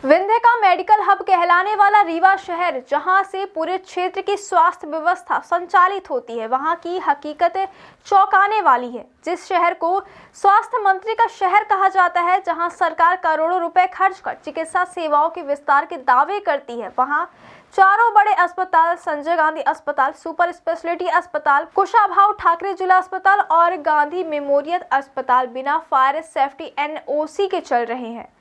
विंध्य का medical hub कहलाने वाला रीवा शहर, जहां से पूरे क्षेत्र की स्वास्थ्य व्यवस्था संचालित होती है, वहां की हकीकत चौंकाने वाली है। जिस शहर को स्वास्थ्य मंत्री का शहर कहा जाता है, जहां सरकार करोड़ों रुपए खर्च कर चिकित्सा सेवाओं के विस्तार के दावे करती है, वहां चारों बड़े अस्पताल, संजय गांधी अस्पताल, सुपर स्पेशलिटी अस्पताल, कुशाभाऊ ठाकरे जिला अस्पताल और गांधी मेमोरियल अस्पताल बिना फायर सेफ्टी एनओसी के चल रहे हैं।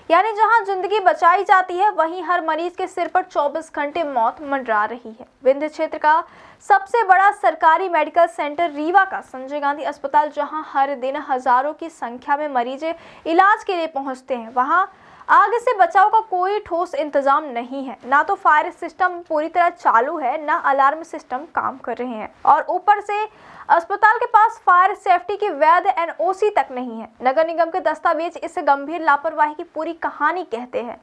यानी जहां जिंदगी बचाई जाती है, वहीं हर मरीज के सिर पर 24 घंटे मौत मंडरा रही है। विंध्य क्षेत्र का सबसे बड़ा सरकारी मेडिकल सेंटर रीवा का संजय गांधी अस्पताल, जहां हर दिन हजारों की संख्या में मरीज इलाज के लिए पहुंचते हैं, वहां आग से बचाव का कोई ठोस इंतजाम नहीं है। ना तो फायर सिस्टम पूरी तरह चालू है, ना अलार्म सिस्टम काम कर रहे हैं, और ऊपर से अस्पताल के पास फायर सेफ्टी की वैध एनओसी तक नहीं है। नगर निगम के दस्तावेज इस गंभीर लापरवाही की पूरी कहानी कहते हैं।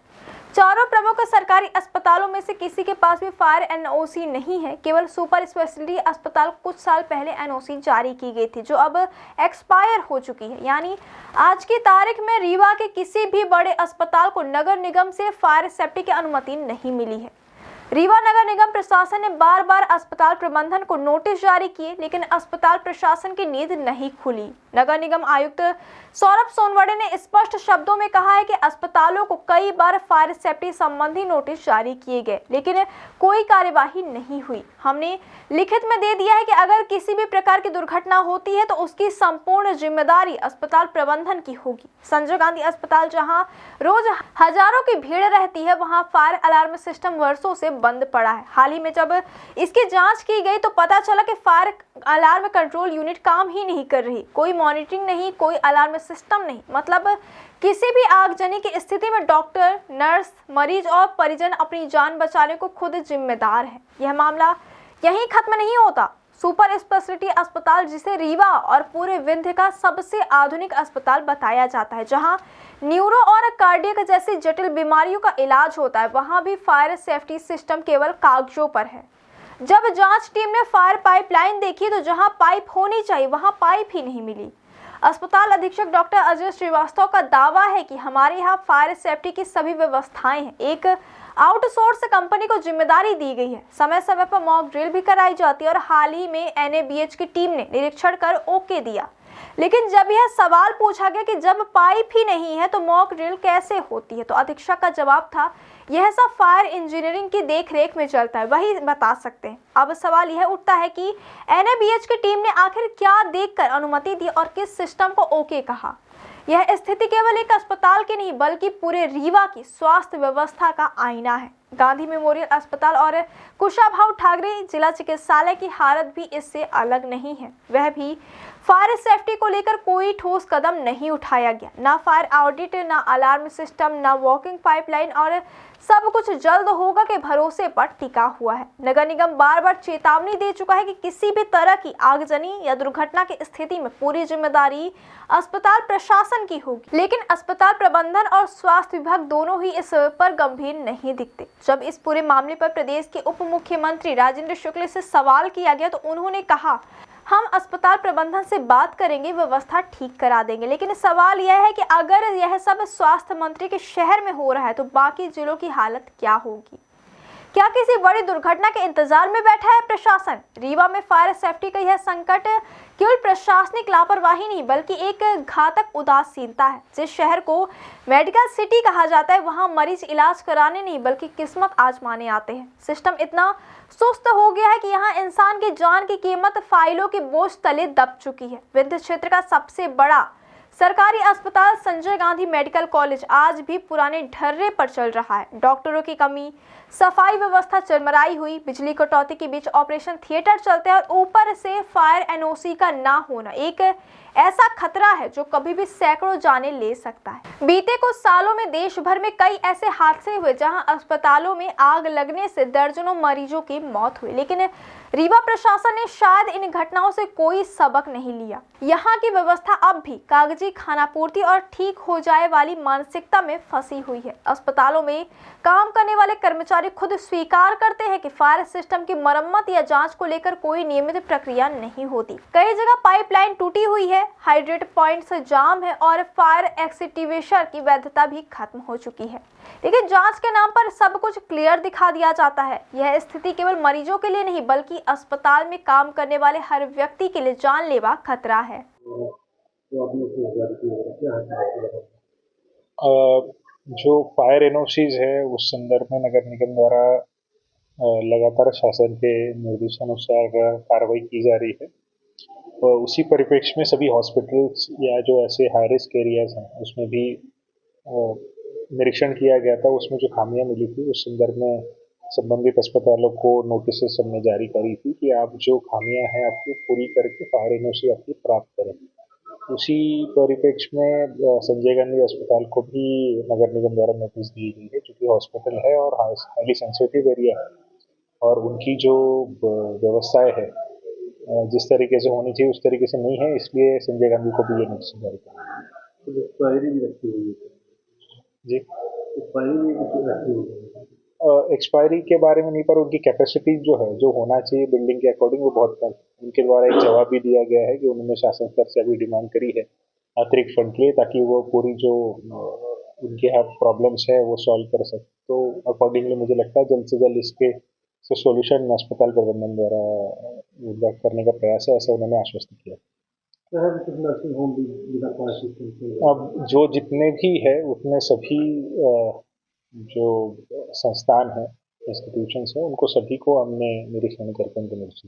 चारों प्रमुख सरकारी अस्पतालों में से किसी के पास भी फायर एनओसी नहीं है। केवल सुपर स्पेशलिटी अस्पताल कुछ साल पहले एनओसी जारी की गई थी, जो अब एक्सपायर हो चुकी है। यानी आज की तारीख में रीवा के किसी भी बड़े अस्पताल को नगर निगम से फायर सेफ्टी की अनुमति नहीं मिली है। रीवा नगर निगम प्रशासन ने बार बार अस्पताल प्रबंधन को नोटिस जारी किए, लेकिन अस्पताल प्रशासन की नींद नहीं खुली। नगर निगम आयुक्त सौरभ सोनवड़े ने स्पष्ट शब्दों में कहा है कि अस्पतालों को कई बार फायर सेफ्टी संबंधी नोटिस जारी किए गए, लेकिन कोई कार्यवाही नहीं हुई। हमने लिखित में दे दिया है कि अगर किसी भी प्रकार की दुर्घटना होती है तो उसकी संपूर्ण जिम्मेदारी अस्पताल प्रबंधन की होगी। संजय गांधी अस्पताल, जहां रोज हजारों की भीड़ रहती है, वहां फायर अलार्म सिस्टम वर्षों से बंद पड़ा है। हाल ही में जब इसकी जांच की गई तो पता चला कि फायर अलार्म कंट्रोल यूनिट काम ही नहीं कर रही। कोई मॉनिटरिंग नहीं, कोई अलार्म सिस्टम नहीं। मतलब किसी भी आगजनी की स्थिति में डॉक्टर, नर्स, मरीज और परिजन अपनी जान बचाने को खुद जिम्मेदार है। यह मामला यहीं खत्म नहीं होता। सुपर स्पेशलिटी अस्पताल, जिसे रीवा और पूरे विंध्य का सबसे आधुनिक अस्पताल बताया जाता है, जहां न्यूरो और कार्डियक जैसी जटिल बीमारियों का इलाज होता है, वहां भी फायर सेफ्टी सिस्टम केवल कागजों पर है। जब जांच टीम ने फायर पाइपलाइन देखी तो जहां पाइप होनी चाहिए वहां पाइप ही नहीं मिली। अस्पताल अधीक्षक डॉक्टर अजय श्रीवास्तव का दावा है कि हमारे यहाँ फायर सेफ्टी की सभी व्यवस्थाएं हैं। एक आउटसोर्स कंपनी को जिम्मेदारी दी गई है। समय समय पर मॉक ड्रिल भी कराई जाती है और हाल ही में एनएबीएच की टीम ने निरीक्षण कर ओके दिया। लेकिन जब यह सवाल पूछा गया कि जब पाइप ही नहीं है तो मॉक ड्रिल कैसे होती है, तो अधीक्षक का जवाब था, यह सब फायर इंजीनियरिंग की देखरेख में चलता है, वही बता सकते हैं। अब सवाल यह उठता है कि एनएबीएच की टीम ने आखिर क्या देखकर अनुमति दी और किस सिस्टम को ओके कहा। यह स्थिति केवल एक अस्पताल की नहीं, बल्कि पूरे रीवा की स्वास्थ्य व्यवस्था का आईना है। गांधी मेमोरियल अस्पताल और कुशाभाऊ ठाकरे जिला चिकित्सालय की हालत भी इससे अलग नहीं है। वह भी फायर सेफ्टी को लेकर कोई ठोस कदम नहीं उठाया गया। ना फायर ऑडिट, ना अलार्म सिस्टम, ना वॉकिंग पाइपलाइन, और सब कुछ जल्द होगा के भरोसे पर टिका हुआ है। नगर निगम बार बार चेतावनी दे चुका है कि किसी भी तरह की आगजनी या दुर्घटना की स्थिति में पूरी जिम्मेदारी अस्पताल प्रशासन की होगी, लेकिन अस्पताल प्रबंधन और स्वास्थ्य विभाग दोनों ही इस पर गंभीर नहीं दिखते। जब इस पूरे मामले पर प्रदेश के उप मुख्यमंत्री राजेंद्र शुक्ल से सवाल किया गया तो उन्होंने कहा, हम अस्पताल प्रबंधन से बात करेंगे, व्यवस्था ठीक करा देंगे। लेकिन सवाल यह है कि अगर यह सब स्वास्थ्य मंत्री के शहर में हो रहा है तो बाकी जिलों की हालत क्या होगी? क्या किसी बड़ी दुर्घटना के इंतजार में बैठा है प्रशासन? रीवा में फायर सेफ्टी का यह संकट केवल प्रशासनिक लापरवाही नहीं, बल्कि एक घातक उदासीनता है। जिस शहर को मेडिकल सिटी कहा जाता है, वहां मरीज इलाज कराने नहीं बल्कि किस्मत आजमाने आते हैं। सिस्टम इतना सुस्त हो गया है कि यहाँ इंसान की जान की कीमत फाइलों के बोझ तले दब चुकी है। विंध्य क्षेत्र का सबसे बड़ा सरकारी अस्पताल संजय गांधी मेडिकल कॉलेज आज भी पुराने ढर्रे पर चल रहा है। डॉक्टरों की कमी, सफाई व्यवस्था चरमराई हुई, बिजली कटौती के बीच ऑपरेशन थिएटर चलते हैं और ऊपर से फायर एनओसी का ना होना एक ऐसा खतरा है जो कभी भी सैकड़ों जानें ले सकता है। बीते कुछ सालों में देश भर में कई ऐसे हादसे हुए जहां अस्पतालों में आग लगने से दर्जनों मरीजों की मौत हुई, लेकिन रीवा प्रशासन ने शायद इन घटनाओं से कोई सबक नहीं लिया। यहाँ की व्यवस्था अब भी कागजी खानापूर्ति और ठीक हो जाए वाली मानसिकता में फंसी हुई है। अस्पतालों में काम करने वाले कर्मचारी खुद स्वीकार करते हैं कि फायर सिस्टम की मरम्मत या जांच को लेकर कोई नियमित प्रक्रिया नहीं होती। कई जगह पाइपलाइन टूटी हुई है, है, हाइड्रेट पॉइंट्स जाम है और फायर एक्सटिंग्विशर की वैधता भी खत्म हो चुकी है। लेकिन जांच के नाम पर सब कुछ क्लियर दिखा दिया जाता है। यह स्थिति केवल मरीजों के लिए नहीं बल्कि अस्पताल में काम करने वाले हर व्यक्ति के लिए जानलेवा खतरा है। जो फायर एनओसीज है उस संदर्भ में नगर निगम द्वारा लगातार शासन के निर्देशानुसार कार्रवाई की जा रही है। उसी परिप्रेक्ष्य में सभी हॉस्पिटल्स या जो ऐसे हाई रिस्क एरियाज हैं उसमें भी निरीक्षण किया गया था। उसमें जो खामियां मिली थी उस संदर्भ में संबंधित अस्पतालों को नोटिस हमने जारी करी थी कि आप जो खामियां हैं आपको पूरी करके फायर एनओसी आपकी प्राप्त करें। उसी परिप्रेक्ष्य में संजय गांधी अस्पताल को भी नगर निगम द्वारा नोटिस दी गई है, क्योंकि हॉस्पिटल है और हाईली सेंसिटिव एरिया है और उनकी जो व्यवस्थाएं है जिस तरीके से होनी चाहिए उस तरीके से नहीं है, इसलिए संजय गांधी को भी ये नोटिस जारी करा। तो एक्सपायरी भी रखी हुई है जी, एक्सपायरी भी कुछ रखी हुई है। एक्सपायरी के बारे में नहीं, पर उनकी कैपेसिटी जो है जो होना चाहिए बिल्डिंग के अकॉर्डिंग वो बहुत कम। उनके द्वारा एक जवाब भी दिया गया है कि उन्होंने शासन स्तर से अभी डिमांड करी है अतिरिक्त फंड के लिए, ताकि वो पूरी जो उनके यहाँ प्रॉब्लम्स है वो सॉल्व कर सके। तो अकॉर्डिंगली मुझे लगता है जल्द से जल्द इसके सोल्यूशन अस्पताल प्रबंधन द्वारा उनका करने का प्रयास है, ऐसा उन्होंने आश्वस्त किया। शहर में कुछ नर्सिंग होम भी जिला फायर सिस्टम से अब जो जितने भी है उसमें सभी जो संस्थान है इंस्टीट्यूशंस है उनको सभी को हमने निरीक्षण करके उनको नोटिस